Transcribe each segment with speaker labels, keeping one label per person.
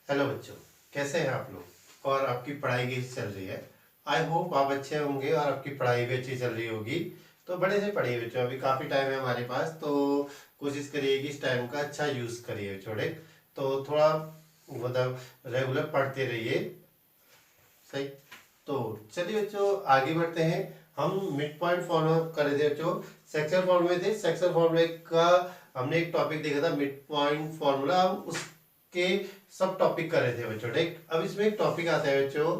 Speaker 1: Hello बच्चों, कैसे हैं आप लोग और आपकी पढ़ाई कैसी चल रही है। आई होप आप अच्छे होंगे और आपकी पढ़ाई भी अच्छी चल रही होगी। तो बड़े से पढ़िए बच्चों, अभी काफ़ी टाइम है हमारे पास, तो कोशिश करिए कि इस टाइम का अच्छा यूज़ करिए बच्चों। ठीक, तो थोड़ा मतलब रेगुलर पढ़ते रहिए। सही, तो चलिए बच्चों आगे बढ़ते हैं। हम मिड पॉइंट फॉर्मूला कर रहे थे बच्चों, सेक्शन फॉर्मूले थे। सेक्शन फॉर्मूले का हमने एक टॉपिक देखा था मिड पॉइंट फॉर्मूला, हम उसके सब टॉपिक कर रहे थे बच्चों। ठीक, अब इसमें एक टॉपिक आता है बच्चों,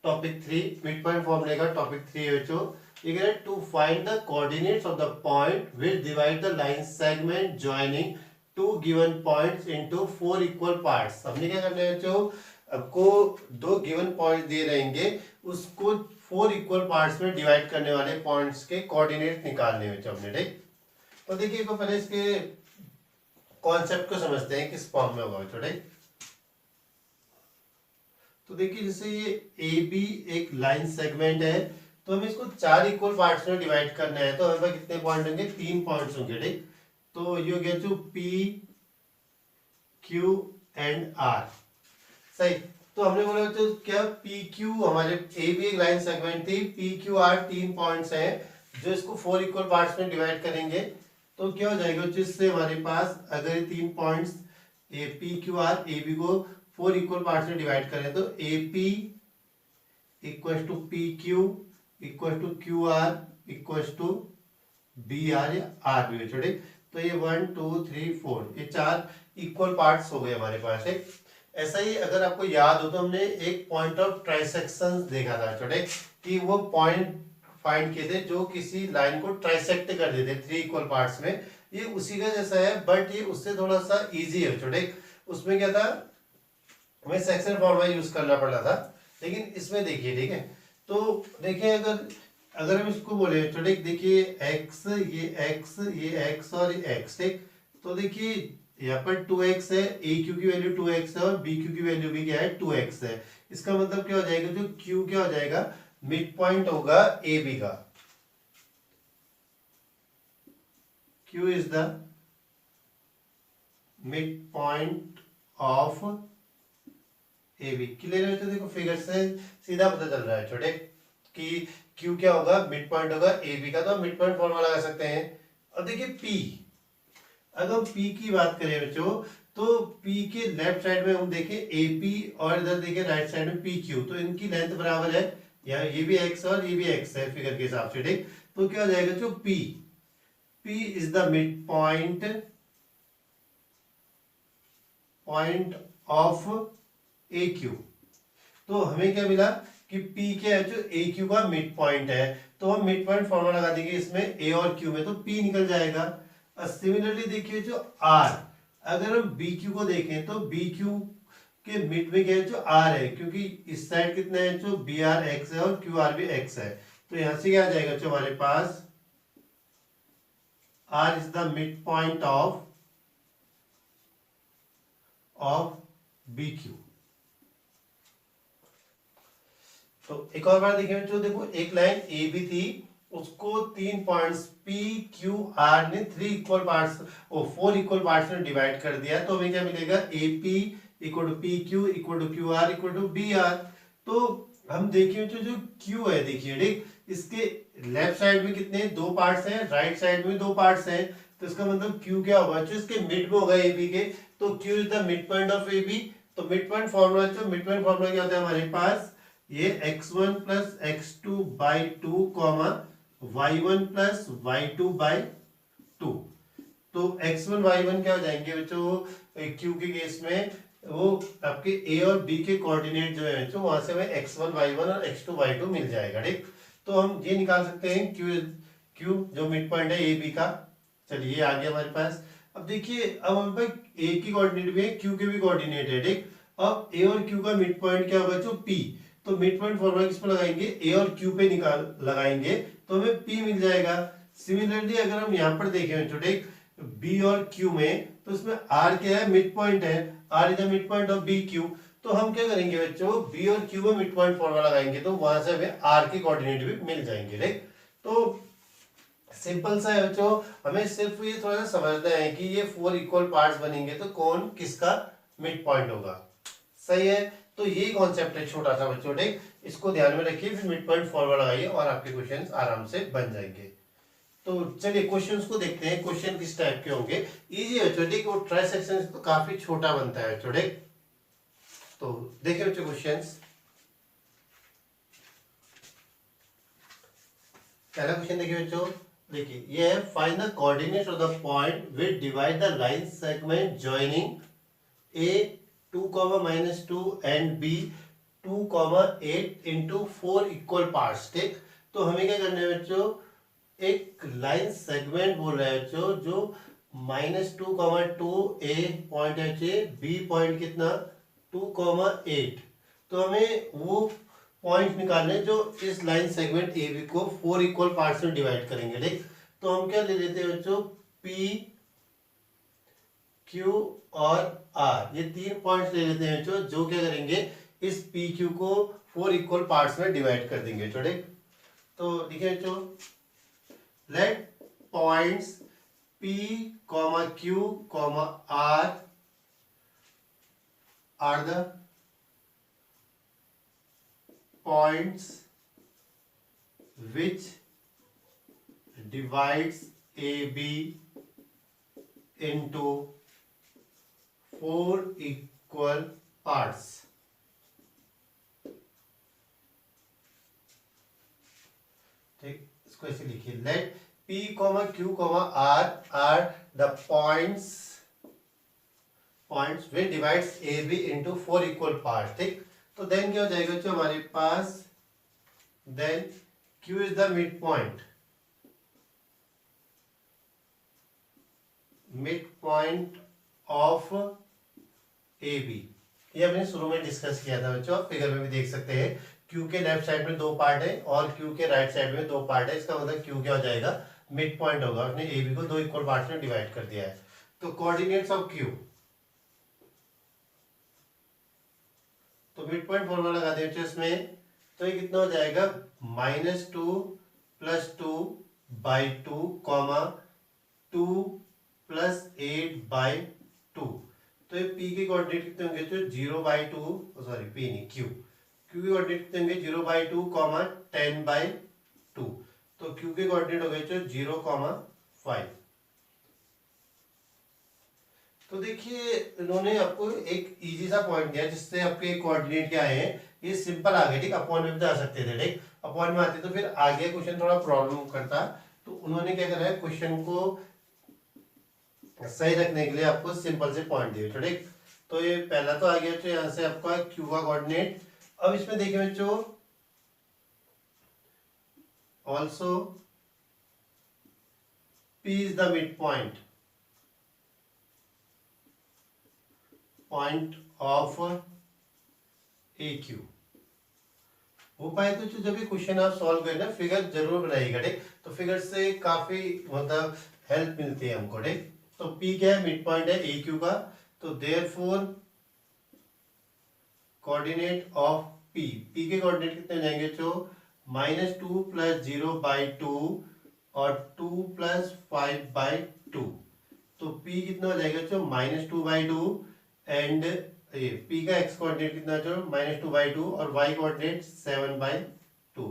Speaker 1: टॉपिक 3, मिड पॉइंट फॉर्मूले का टॉपिक 3 है बच्चों। ये कह रहे to find the coordinates of the point which divide the line segment joining two given points into 4 equal parts. हमने क्या करना है बच्चों, आपको दो गिवन पॉइंट दिए रहेंगे, उसको 4 इक्वल पार्ट्स में डिवाइड करने वाले पॉइंट्स के कोऑर्डिनेट निकालने हैं बच्चों हमने। ठीक, तो देखिए तो पहले इसके कॉन्सेप्ट को समझते हैं किस फॉर्म में होगा बच्चों। ठीक, तो देखिए जैसे ये ए बी एक लाइन सेगमेंट है, तो हमें इसको 4 इक्वल पार्ट्स में डिवाइड करना है, तो हमारे पास कितने पॉइंट होंगे, 3 पॉइंट्स होंगे। ठीक, तो ये हो गया जो पी क्यू एंड आर। सही, तो हमने बोला तो क्या पी क्यू, हमारे ए बी एक लाइन सेगमेंट थी, पी क्यू आर 3 पॉइंट्स हैं जो इसको 4 इक्वल पार्ट्स में डिवाइड करेंगे। तो क्या हो जाएगा, जिससे हमारे पास अगर ये 3 points A P Q R A B को 4 इक्वल पार्ट्स में डिवाइड करें, तो A P equal to P Q equal to Q R equal to B R या आर बी। छोटे, तो ये 1 2 3 4 ये 4 इक्वल पार्ट्स हो गए हमारे पास। एक ऐसा ही अगर आपको याद हो तो हमने एक पॉइंट ऑफ ट्राइसेक्शन देखा था छोटे, कि वो पॉइंट फाइंड किए थे जो किसी लाइन को ट्राइसेक्ट कर देते 3 इक्वल पार्ट्स में। ये उसी का जैसा है, बट ये उससे थोड़ा सा इजी है छोटे। उसमें क्या था, हमें सेक्शन फॉर्मूला यूज करना पड़ा था, लेकिन इसमें देखिए, ठीक है, तो देखिए अगर अगर हम इसको बोले तो ठीक, देखिए x, ये x और ये x। ठीक, तो देखिए यहाँ पर 2x है, ए क्यू की वैल्यू 2x है और बी क्यू की वैल्यू भी क्या है, 2x है। इसका मतलब क्या हो जाएगा, जो q क्या हो जाएगा, मिड पॉइंट होगा ए बी का। q is the mid point of A B. Clear है, तो देखो फिगर से सीधा पता चल रहा है छोटे कि Q क्या होगा, मिड पॉइंट होगा ए बी का, तो हम मिड पॉइंट फॉर्मूला लगा सकते हैं। और देखिए P, अगर हम P की बात करें बच्चों, तो P के लेफ्ट साइड में हम देखें AP और इधर देखें राइट साइड में PQ, तो इनकी लेंथ बराबर है, या ये भी x और ये भी x है फिगर के हिसाब से। ठीक, तो क्या हो जाएगा, जो P is the mid point of A Q. तो हमें क्या मिला कि P क्या है, जो ए क्यू का मिड पॉइंट है, तो हम मिड पॉइंट फॉर्मूला लगा देंगे इसमें ए और क्यू में, तो P निकल जाएगा। और सिमिलरली देखिए जो R, अगर हम बी क्यू को देखें तो बी क्यू के मिड में क्या है, जो R है, क्योंकि इस साइड कितना है, जो बी आर एक्स है और क्यू आर भी एक्स है, तो यहां से क्या आ जाएगा, जो हमारे पास R is the mid point of B Q. तो एक और बार देखिए बच्चों, देखो एक लाइन ए बी थी, उसको 3 पॉइंट्स पी क्यू आर ने 3 इक्वल पार्ट्स, ओ 4 इक्वल पार्ट्स में डिवाइड कर दिया, तो हमें क्या मिलेगा, A P equal to P Q equal to Q R equal to B R. तो हम देखिए जो क्यू है, देखिए ठीक, इसके लेफ्ट साइड में कितने 2 पार्ट्स हैं, राइट साइड में 2 पार्ट्स हैं, तो इसका मतलब क्यू क्या होगा, जो इसके मिड में होगा ए बी के, तो Q is the mid point of A B. तो मिड पॉइंट फॉर्मूला, जो मिड पॉइंट फॉर्मूला क्या होता है हमारे पास, ये x1 plus x2 by 2 comma y1 plus y2 by 2। तो x1 y1 क्या हो जाएंगे बच्चों, q के केस में वो आपके a और b के कोऑर्डिनेट जो है बच्चों, वहां से हमें x1 y1 और x2 y2 मिल जाएगा। ठीक, तो हम ये निकाल सकते हैं q जो मिड पॉइंट है ए बी का। चलिए आ गया हमारे पास। अब देखिए, अब हमारे पास a की कोऑर्डिनेट भी है, q के भी कोऑर्डिनेट है। ठीक, अब a और q का मिड पॉइंट क्या होगा, जो p, तो मिड पॉइंट फॉर्मूला किस पे लगाएंगे, ए और क्यू पे निकाल लगाएंगे, तो हमें पी मिल जाएगा। सिमिलरली अगर हम यहाँ पर देखें छोटे बी और क्यू में, तो इसमें आर क्या है, मिड पॉइंट है, R is the mid point of B Q. तो हम क्या करेंगे बच्चों, बी और क्यू में मिड पॉइंट फॉर्मूला लगाएंगे, तो वहां से हमें आर के कोऑर्डिनेट भी मिल जाएंगे। राइट, तो सिंपल सा है बच्चों, हमें सिर्फ ये थोड़ा सा समझना है कि ये 4 इक्वल पार्ट्स बनेंगे तो कौन किसका मिड पॉइंट होगा। सही है। तो ये कॉन्सेप्ट है छोटा सा बच्चों, ठीक, इसको ध्यान में रखिए, फिर मिड पॉइंट फॉर्मूला लगाइए और आपके क्वेश्चंस आराम से बन जाएंगे। तो चलिए क्वेश्चंस को देखते हैं, क्वेश्चन किस टाइप के होंगे। इजी है बच्चों, ठीक, वो ट्राई सेक्शन तो काफी छोटा बनता है बच्चों, ठीक। तो देखिए बच्चों क्वेश्चंस, पहला क्वेश्चन देखिए बच्चों, देखिए ये है find the coordinate of the point which divide the line segment joining A 2, -2 and B 2, 8 into 4 equal parts, ठीक। तो हमें क्या करना है बच्चों, एक लाइन सेगमेंट बोल रहा है बच्चों जो -2, ए पॉइंट है, बी पॉइंट कितना 2, 8। तो हमें वो पॉइंट निकालने जो इस लाइन सेगमेंट ए बी को 4 इक्वल पार्ट्स में डिवाइड करेंगे, ठीक। तो हम क्या ले लेते हैं बच्चों, पी क्यू और आर, ये 3 पॉइंट्स ले लेते हैं बच्चों, जो क्या करेंगे इस पी क्यू को 4 इक्वल पार्ट्स में डिवाइड कर देंगे, ठीक। तो देखिए बच्चों, let points P, Q, R are the points which divides AB into 4 equal parts. ठीक, इसको ऐसे लिखिए, late P, Q, R are the points which divides AB into 4 equal parts, ठीक। तो देन क्या हो जाएगा जो हमारे पास, then Q is the midpoint of AB, ये हमने शुरू में डिस्कस किया था बच्चों, आप फिगर में भी देख सकते हैं। Q के लेफ्ट साइड में 2 पार्ट है और Q के राइट साइड में 2 पार्ट है, इसका मतलब Q क्या हो जाएगा, मिड पॉइंट होगा। उसने AB को 2 इक्वल पार्ट्स में डिवाइड कर दिया है। तो कोऑर्डिनेट्स ऑफ Q, तो मिड पॉइंट फॉर्मूला लगा दें इसमें, तो ये कितना हो जाएगा, -2 + 2/2, 2 + 8/2। तो ये P के कोऑर्डिनेट कितने होंगे, जो 0/2, सॉरी P नहीं, Q के कोऑर्डिनेट कितने होंगे, 0/2, 10/2। तो Q के कोऑर्डिनेट हो गए जो 0, 5। तो देखिए इन्होंने आपको एक इजी सा पॉइंट दिया जिससे आपके कोऑर्डिनेट क्या है, ये सिंपल आ गए, ठीक। अपॉन में भी आ सकते थे, ठीक, अपॉन में आते तो फिर आगे क्वेश्चन थोड़ा प्रॉब्लम करता। तो उन्होंने क्या करा है, क्वेश्चन को सही रखने के लिए आपको सिंपल से पॉइंट दिए, ठीक। तो ये पहला तो आ गया, तो यहाँ से आपका Q का कोऑर्डिनेट। अब इसमें देखिए बच्चों, also P is the mid point of AQ। हो पाए तो जब ये क्वेश्चन आप सॉल्व करें ना, फिगर जरूर बनाइएगा, ठीक। तो फिगर से काफी मतलब हेल्प मिलती है हमको, ठीक। तो P क्या है, मिड पॉइंट है AQ का। तो देयरफॉर कोऑर्डिनेट ऑफ P के कोऑर्डिनेट कितने जाएंगे, जो -2 + 0/2 और 2 + 5/2। तो P कितना हो जाएगा, जो -2/2 एंड P का x कोऑर्डिनेट कितना, जो -2/2 और y कोऑर्डिनेट 7/2।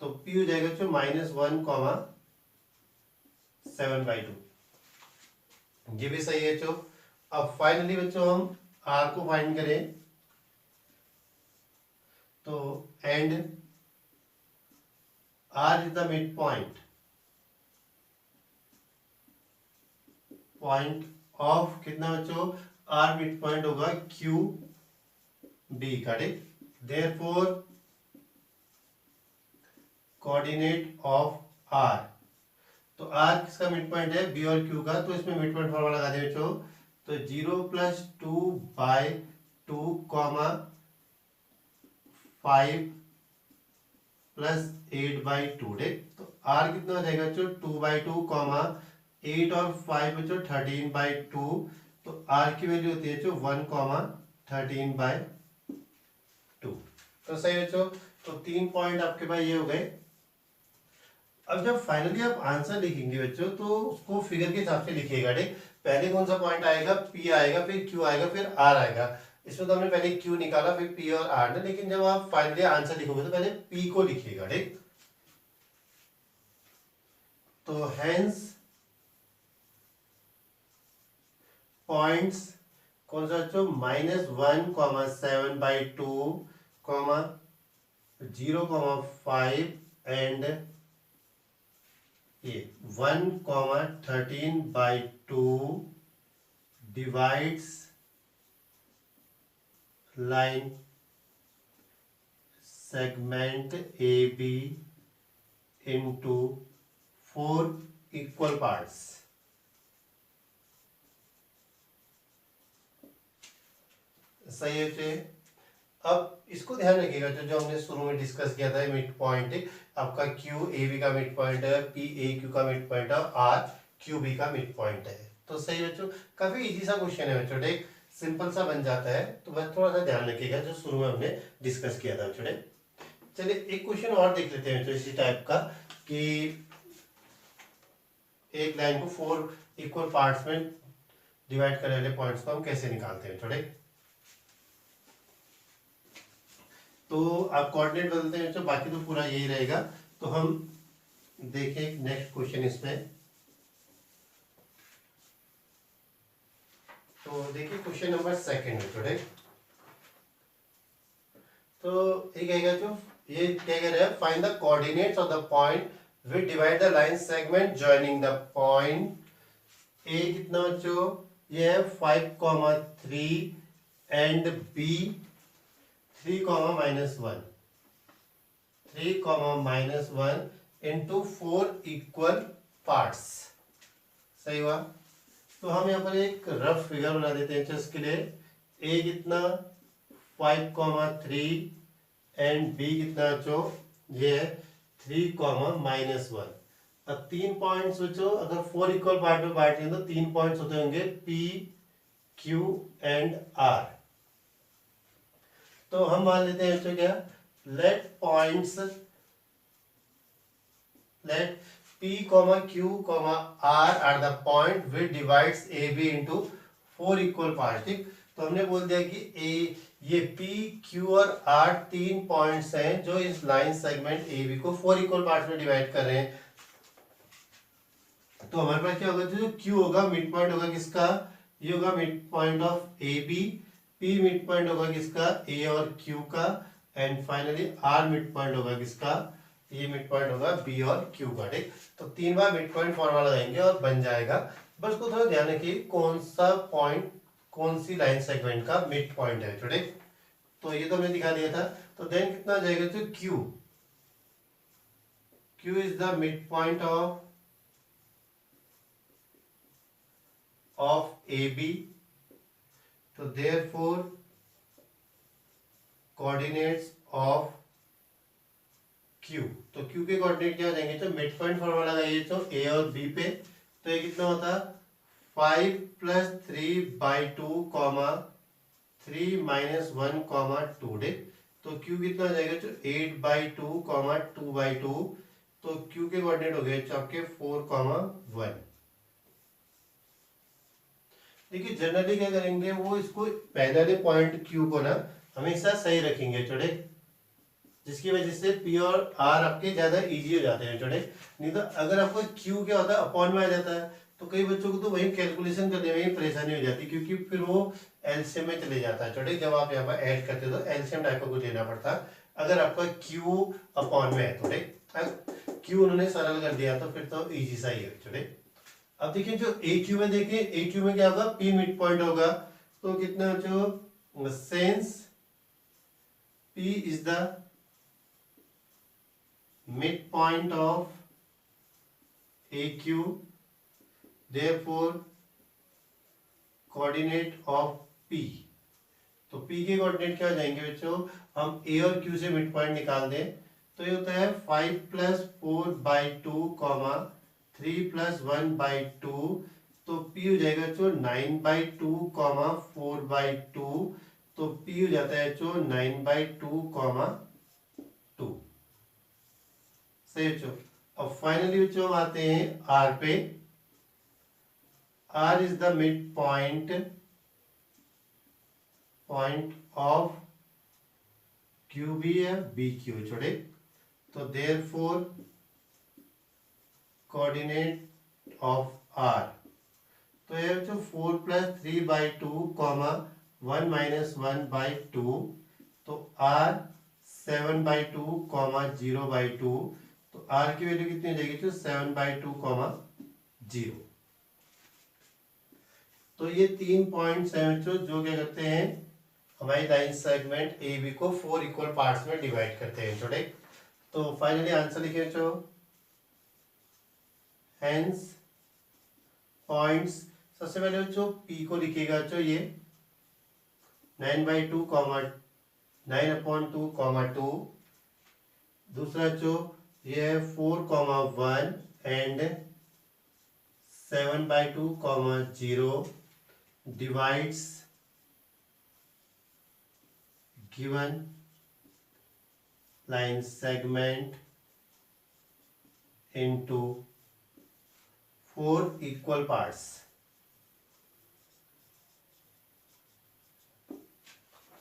Speaker 1: तो P हो जाएगा जो -1, 7/2। ये भी सही है बच्चों। अब फाइनली बच्चों हम R को फाइंड करें, तो and R is the mid point of कितना बच्चों, R मिड पॉइंट होगा Q B का, ठीक। देयरफॉर कोऑर्डिनेट ऑफ R, तो R किसका मिड पॉइंट है, B और Q का। तो इसमें मिड पॉइंट फॉर्मूला लगा दे बच्चों, तो 0 + 2/2, 5 + 8/2, ठीक। तो R कितना हो जाएगा बच्चों, 2/2, 8 और 5 बच्चों 13/2। तो R की वैल्यू होती है जो 1, 13/2। तो सही बच्चों, तो 3 पॉइंट आपके पास ये हो गए। अब जब फाइनली आप आंसर लिखेंगे बच्चों, तो उसको फिगर के हिसाब से लिखिएगा, ठीक। पहले कौन सा पॉइंट आएगा, P आएगा, फिर Q आएगा, फिर R आएगा। इसमें तो हमने पहले क्यू निकाला फिर पी और आर ने, लेकिन जब आप फाइनली आंसर लिखोगे तो पहले पी को लिखिएगा, ठीक। तो हेंस पॉइंट्स कौन सा बच्चों, -1,7/2, 0,5 एंड ये 1,13/2 divides line segment A B into 4 equal parts. सही है बच्चे। अब इसको ध्यान रखिएगा, जो हमने शुरू में डिस्कस किया था मिड पॉइंट, आपका क्यू ए बी का मिड पॉइंट है, पी ए क्यू का मिड पॉइंट है, आर क्यू बी का मिड पॉइंट है। तो सही बच्चों, काफी इजी सा क्वेश्चन है बच्चों, एक सिंपल सा बन जाता है। तो बस थोड़ा सा ध्यान रखिएगा जो शुरू में हमने डिस्कस किया था बच्चों। चलिए एक क्वेश्चन और देख लेते हैं बच्चों इसी टाइप का, कि एक लाइन को 4 इक्वल पार्ट्स में डिवाइड करने वाले पॉइंट्स को हम कैसे निकालते हैं थोड़े। तो आप कोऑर्डिनेट बदलते हैं बच्चों, बाकी तो पूरा यही रहेगा। तो हम देखें नेक्स्ट क्वेश्चन इसमें। तो देखिए क्वेश्चन नंबर 2 थोड़े। तो ये कहेगा जो ये क्या कह रहा है, find the coordinates of the point which divide the line segment joining the point A. कितना बच्चों, ये है 5,3 and B 3,-1, 3,-1 into 4 equal parts. सही हुआ। तो हम यहाँ पर एक रफ फिगर बना देते हैं इसके लिए। ए कितना 5,3 एंड बी कितना बच्चों, ये है 3,-1। अब 3 पॉइंट्स बच्चों, अगर 4 इक्वल पार्ट में बांटे तो 3 पॉइंट्स होते होंगे पी क्यू एंड आर। तो हम मान लेते हैं बच्चों क्या, let points let P, Q, R are the point which divides A B into 4 equal part, ठीक। तो हमने बोल दिया कि ए ये P, Q और R 3 पॉइंट्स हैं जो इस लाइन सेगमेंट ए बी को 4 इक्वल पार्ट्स में डिवाइड कर रहे हैं। तो हमारे पास क्या होगा, जो Q होगा मिड पॉइंट होगा किसका, ये होगा mid point of A B. P mid point होगा किसका, A और Q का। And finally R mid point होगा किसका, ये मिड पॉइंट होगा B और Q का, ठीक। तो 3 बार मिड पॉइंट फॉर्मूला लगाएंगे और बन जाएगा। बस को थोड़ा ध्यान रखिए कौन सा पॉइंट कौन सी लाइन सेगमेंट का मिड पॉइंट है, ठीक। तो ये तो हमने दिखा दिया था। तो देन कितना आ जाएगा, तो Q is the mid point of AB। तो therefore कोऑर्डिनेट्स ऑफ Q, तो Q के कोऑर्डिनेट क्या हो जाएंगे, तो मिड पॉइंट फॉर्मूला लगाइए तो A और B पे। तो ये कितना होता है 5 + 3/2, 3 - 1, 2, तो Q कितना हो जाएगा, तो 8/2, 2/2। तो Q के कोऑर्डिनेट हो गए आपके 4, 1। देखिए जनरली क्या करेंगे, वो इसको पहले वाले पॉइंट Q को ना हमेशा सही रखेंगे छोटे, जिसकी वजह से P और R आपके ज्यादा इजी हो जाते हैं छोटे। नहीं तो अगर आपको Q क्या होता है अपॉन में आ जाता है, तो कई बच्चों को तो वही कैलकुलेशन करने में ही परेशानी हो जाती है, क्योंकि फिर वो एलसीएम में चले जाता है छोटे। जब आप यहाँ पर ऐड करते हो तो एलसीएम टाइप का कुछ लेना पड़ता है। अगर आपका Q अपॉन में है थोड़े, Q उन्होंने सरल कर दिया तो फिर तो ईजी सा ही है छोटे। अब देखिए जो AQ में देखिए, AQ में क्या होगा, P मिड पॉइंट होगा। तो कितना जो sense P is the mid point of AQ, therefore coordinate of P। तो P के कोऑर्डिनेट क्या हो जाएंगे बच्चों, हम A और Q से मिड पॉइंट निकाल दें तो ये होता है 5 + 4/2, 3 + 1/2। तो P हो जाएगा बच्चों 9/2, 4/2। तो P हो जाता है बच्चों 9/2, 2। सही बच्चों। अब फाइनली बच्चों हम आते हैं R पे। R is the mid point point of Q B है बी क्यू छोड़े, तो देयरफॉर कोऑर्डिनेट ऑफ आर, तो ये जो 4+3/2 कॉमा 1-1/2, तो आर 7/2 कॉमा 0/2, तो आर की वैल्यू कितनी हो जाएगी, तो 7/2 कॉमा 0। तो ये 3 पॉइंट्स हैं बच्चों जो क्या करते हैं, हमारी लाइन सेगमेंट ए बी को 4 इक्वल पार्ट्स में डिवाइड करते हैं छोटे। तो फाइनली आंसर लिखे बच्चों, हेंस पॉइंट्स, सबसे पहले बच्चों पी को लिखिएगा बच्चों ये 9/2 कॉमा 9/2 कॉमा 2, दूसरा बच्चों ये है 4,1 and 7/2 comma 0 divides given line segment into 4 equal parts।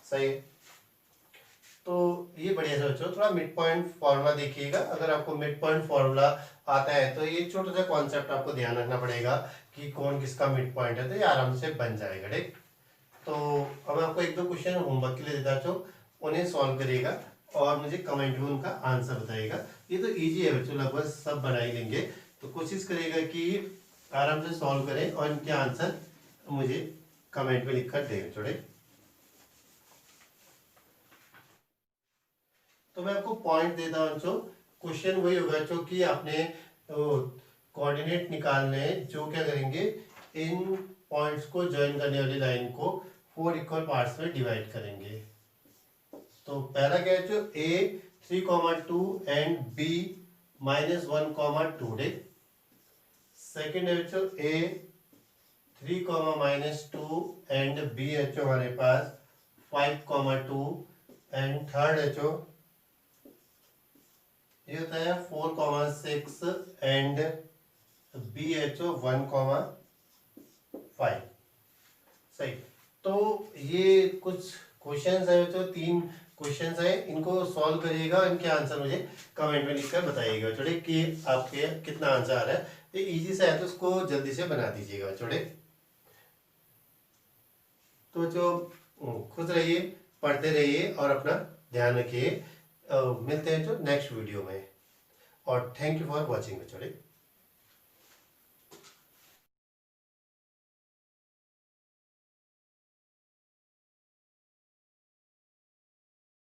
Speaker 1: सही है। तो ये बढ़िया से बच्चों थोड़ा मिड पॉइंट फॉर्मूला देखिएगा, अगर आपको मिड पॉइंट फॉर्मूला आता है तो ये छोटा सा कॉन्सेप्ट आपको ध्यान रखना पड़ेगा कि कौन किसका मिड पॉइंट है, तो ये आराम से बन जाएगा। ठीक, तो अब आपको एक दो क्वेश्चन होमवर्क के लिए देता हूं, उन्हें सॉल्व करिएगा और मुझे कमेंट में उनका आंसर बताइएगा। ये तो इजी है बच्चों, लगभग सब बना ही लेंगे, तो कोशिश करिएगा कि आराम से सॉल्व करें और इनके आंसर मुझे कमेंट में लिखकर दें छोड़े। तो मैं आपको पॉइंट देता हूं बच्चों, क्वेश्चन वही होगा बच्चों कि आपने कोऑर्डिनेट निकालने, जो क्या करेंगे, इन पॉइंट्स को ज्वाइन करने वाली लाइन को 4 इक्वल पार्ट्स में डिवाइड करेंगे। तो पहला क्या है जो a 3,2 and b -1,2 day, second है जो a 3,-2 एंड b है जो हमारे पास 5,2 एंड थर्ड है जो ये होता है 4,6 एंड b है जो 1,5। सही, तो ये कुछ क्वेश्चंस है जो 3 क्वेश्चंस है, इनको सॉल्व करिएगा, इनके आंसर मुझे कमेंट में लिखकर बताइएगा छोटे कि आपके कितना आंसर आ रहा है। ये इजी से है तो उसको जल्दी से बना दीजिएगा छोटे। तो जो खुश रहिए, पढ़ते रहिए और अपना ध्यान रखिए। मिलते हैं जो नेक्स्ट वीडियो में, और थैंक यू फॉर वॉचिंग छोटे।